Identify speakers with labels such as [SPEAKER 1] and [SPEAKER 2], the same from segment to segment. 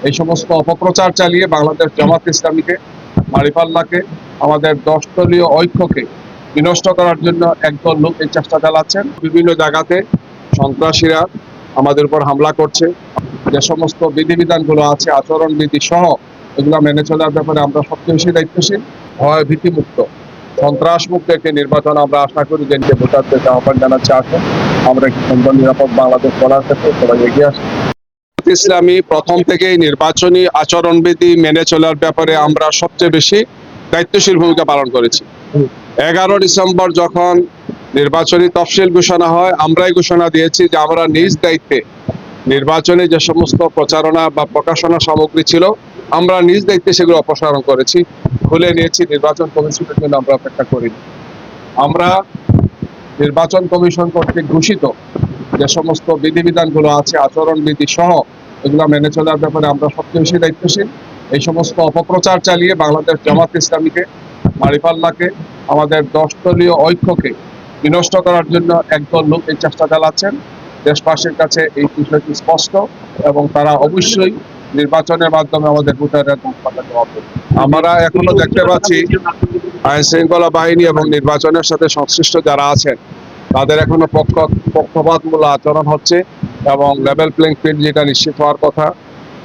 [SPEAKER 1] এই সমস্ত অপপ্রচার চালিয়ে বাংলাদেশ জামাত ইসলামীকে, দাঁড়িপাল্লাকে, আমাদের 10 দলীয় ঐক্যকে বিনষ্ট করার জন্য একদল লোক এই চেষ্টা চালাচ্ছেন। বিভিন্ন জায়গাতে সন্ত্রাসীরা আমাদের উপর হামলা করছে। যে সমস্ত বিধিবিধানগুলো আছে, আচরণবিধি সহ, এগুলো মেনে চলার ব্যাপারে আমরা সবচেয়ে বেশি দায়িত্বশীল। ভয় ভীতিমুক্ত, সন্ত্রাস মুক্ত একটি নির্বাচন আমরা আশা করি। যে ভোটারদের আহ্বান জানাচ্ছি, আসুন আমরা একটি সুন্দর নিরাপদ বাংলাদেশ গড়ার ক্ষেত্রে সবাই এগিয়ে আসি। ইসলামী প্রথম থেকেই নির্বাচনী আচরণবিধি মেনে চলার ব্যাপারে আমরা সবচেয়ে বেশি দায়িত্বশীল ভূমিকা পালন করেছি। 11 ডিসেম্বর যখন নির্বাচনী তফসিল ঘোষণা হয়, আমরাই ঘোষণা দিয়েছি যে আমরা নিজ দায়িত্বে নির্বাচনে যে সমস্ত প্রচারণা বা প্রকাশনা সামগ্রী ছিল, আমরা নিজ দায়িত্বে সেগুলো অপসারণ করেছি, খুলে নিয়েছি। নির্বাচন কমিশনের জন্য আমরা অপেক্ষা করিনি। আমরা নির্বাচন কমিশন কর্তৃক ঘোষিত যে সমস্ত বিধিবিধানগুলো আছে, আচরণবিধি সহ, এগুলো মেনে চলার ব্যাপারে আমরা সবচেয়ে বেশি দায়িত্বশীল। এই সমস্ত অপপ্রচার চালিয়ে বাংলাদেশ জামাত ইসলামীকে, দাঁড়িপাল্লাকে, আমাদের 10 দলীয় ঐক্যকে বিনষ্ট করার জন্য একদল লোক এই চেষ্টা চালাচ্ছেন। দেশবাসীর কাছে এই বিষয়টি স্পষ্ট এবং তারা অবশ্যই নির্বাচনের মাধ্যমে আমাদের ভোটারের আমরা এখনো দেখতে পাচ্ছি আইন শৃঙ্খলা বাহিনী এবং নির্বাচনের সাথে সংশ্লিষ্ট যারা আছেন তাদের এখনো পক্ষপাতমূলক আচরণ হচ্ছে এবং লেভেল প্লেইং ফিল্ড যেটা নিশ্চিত হওয়ার কথা,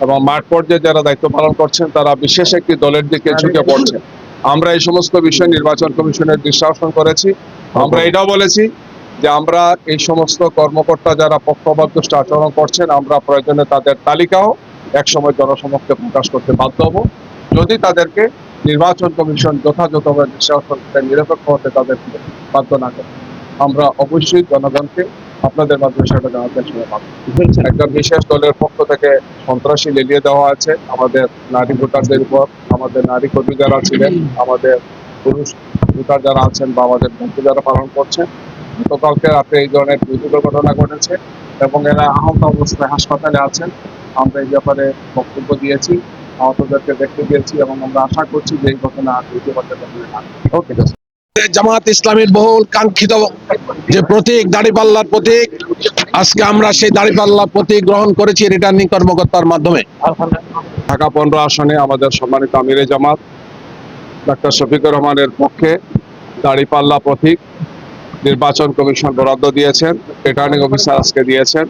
[SPEAKER 1] এবং মাঠ পর্যায়ে যারা দায়িত্ব পালন করছেন তারা বিশেষ একটি দলের দিকে ঝুঁকে পড়ছেন। আমরা এই সমস্ত বিষয় নির্বাচন কমিশনের দৃষ্টি আকর্ষণ করেছি। আমরা এটাও বলেছি যে আমরা এই সমস্ত কর্মকর্তা যারা পক্ষপাতদুষ্ট আচরণ করছেন, আমরা প্রয়োজনে তাদের তালিকাও একসময় জনসমক্ষে প্রকাশ করতে বাধ্য হব, যদি তাদেরকে নির্বাচন কমিশন যথাযথভাবে দৃষ্টি আকর্ষণ করতে, নিরপেক্ষ হতে তাদেরকে বাধ্য না করে। আমরা অবশ্যই জনগণকে আপনাদের মাধ্যমে সেটা জানাতে সময় পাবো। একজন বিশেষ দলের পক্ষ থেকে সন্ত্রাসী লেলিয়ে দেওয়া আছে আমাদের নারী ভোটারদের উপর। আমাদের নারী কর্মী যারা ছিলেন, আমাদের পুরুষ ভোটার যারা আছেন বা আমাদের দায়িত্ব যারা পালন করছেন, গতকালকে রাতে এই ধরনের দুর্ঘট ঘটনা ঘটেছে এবং এরা আহত অবস্থায় হাসপাতালে আছেন। আমরা এই ব্যাপারে বক্তব্য দিয়েছি, আহতদেরকে দেখতে দিয়েছি এবং আমরা আশা করছি যে এই ঘটনা ওকে।
[SPEAKER 2] জামাত ইসলামের বহুল কাঙ্ক্ষিত যে প্রতীক, দাড়িপাল্লার প্রতীক, আজকে আমরা সেই দাড়িপাল্লার প্রতীক গ্রহণ করেছি রিটার্নিং কর্মকর্তার মাধ্যমে।
[SPEAKER 1] ঢাকা 15 আসনে আমাদের সম্মানিত আমিরে জামাত ডাক্তার শফিকুর রহমানের পক্ষে দাড়িপাল্লা প্রতীক নির্বাচন কমিশন বরাদ্দ দিয়েছেন, রিটার্নিং অফিসার আজকে দিয়েছেন।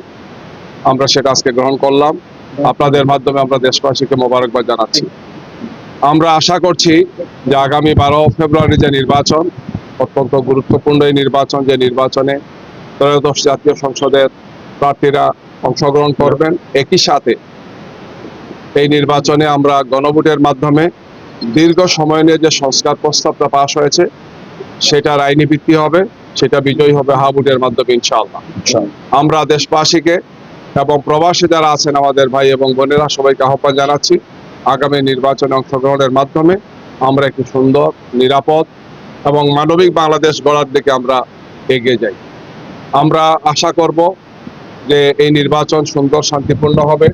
[SPEAKER 1] আমরা সেটা আজকে গ্রহণ করলাম। আপনাদের মাধ্যমে আমরা দেশবাসীকে মোবারকবাদ জানাচ্ছি। আমরা আশা করছি যে আগামী 12 ফেব্রুয়ারি যে নির্বাচন, অত্যন্ত গুরুত্বপূর্ণ এই নির্বাচন, যে নির্বাচনে ত্রয়োদশ জাতীয় সংসদের প্রার্থীরা অংশগ্রহণ করবেন, একই সাথে এই নির্বাচনে আমরা গণভোটের মাধ্যমে দীর্ঘ সময় নিয়ে যে সংস্কার প্রস্তাবটা পাশ হয়েছে সেটার আইনি ভিত্তি হবে, সেটা বিজয়ী হবে হা ভোটের মাধ্যমে ইনশাআল্লাহ। আমরা দেশবাসীকে এবং প্রবাসী যারা আছেন আমাদের ভাই এবং বোনেরা সবাইকে আহ্বান জানাচ্ছি, আগামী নির্বাচনে অংশগ্রহণের মাধ্যমে আমরা একটি সুন্দর, নিরাপদ এবং মানবিক বাংলাদেশ গড়ার দিকে আমরা এগিয়ে যাই। আমরা আশা করব যে এই নির্বাচন সুন্দর, শান্তিপূর্ণ হবে,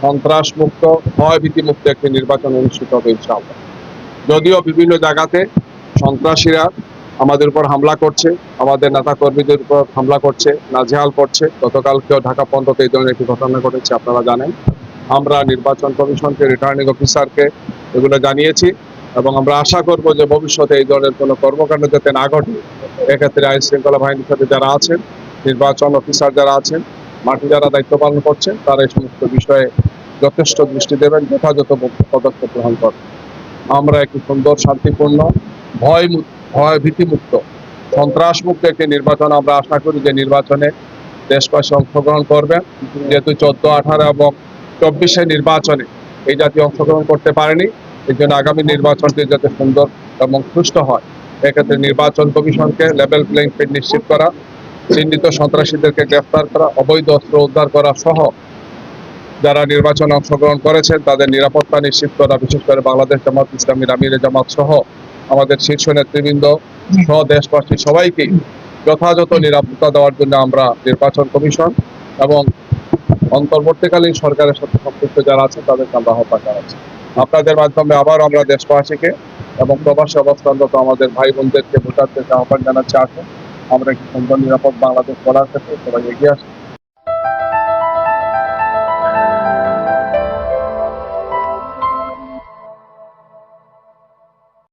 [SPEAKER 1] সন্ত্রাস মুক্ত, ভয় ভীতিমুক্ত একটি নির্বাচন অনুষ্ঠিত হবে ইনশাআল্লাহ। যদিও বিভিন্ন জায়গাতে সন্ত্রাসীরা আমাদের উপর হামলা করছে, আমাদের নেতা কর্মীদের উপর হামলা করছে, নাজেহাল করছে। গতকালকেও ঢাকা 15-তে এই ধরনের একটি ঘটনা ঘটেছে, আপনারা জানেন। আমরা নির্বাচন কমিশনকে, রিটার্নিং অফিসারকে এগুলো জানিয়েছি এবং আমরা আশা করব যে ভবিষ্যতে এই ধরনের কোনো কর্মকাণ্ড যাতে না ঘটে। এক্ষেত্রে আইন শৃঙ্খলা বাহিনীর সাথে যারা আছেন, নির্বাচন অফিসার যারা আছেন, মাঠে যারা দায়িত্ব পালন করছেন, তারা এই সমস্ত বিষয়ে যথেষ্ট দৃষ্টি দেবেন, যথাযথ পদক্ষেপ গ্রহণ করবেন। আমরা একটি সুন্দর, শান্তিপূর্ণ, ভয় ভীতিমুক্ত, সন্ত্রাস মুক্ত একটি নির্বাচন আমরা আশা করি। যে নির্বাচনে দেশবাসী অংশগ্রহণ করবেন, যেহেতু 14, 18 এবং 24 নির্বাচনে এই জাতীয় অংশগ্রহণ করতে পারেনি, এই জন্য আগামী নির্বাচনটি যাতে সুন্দর এবং সুষ্ঠু হয়, এক্ষেত্রে নির্বাচন কমিশনকে লেভেল প্লেইং ফিল্ড নিশ্চিত করা, চিহ্নিত সন্ত্রাসীদেরকে গ্রেফতার করা, অবৈধ অস্ত্র উদ্ধার করা সহ যারা নির্বাচনে অংশগ্রহণ করেছেন তাদের নিরাপত্তা নিশ্চিত করা, বিশেষ করে বাংলাদেশ জামাত ইসলামীর আমিরে জামাত সহ আমাদের শীর্ষ নেতৃবৃন্দ সহ দেশবাসী সবাইকে যথাযথ নিরাপত্তা দেওয়ার জন্য আমরা নির্বাচন কমিশন এবং অন্তর্বর্তীকালীন সরকারের সাথে সম্পৃক্ত যারা আছে তাদেরকে আমরা আহ্বান জানাচ্ছি। আপনাদের মাধ্যমে আবার আমরা দেশবাসীকে এবং প্রবাসী অবস্থানরত আমাদের ভাই বোনদেরকে, ভোটারদেরকে আহ্বান জানাচ্ছি, আসুন আমরা একটি সুন্দর, নিরাপদ বাংলাদেশ গড়ার ক্ষেত্রে সবাই এগিয়ে আসি।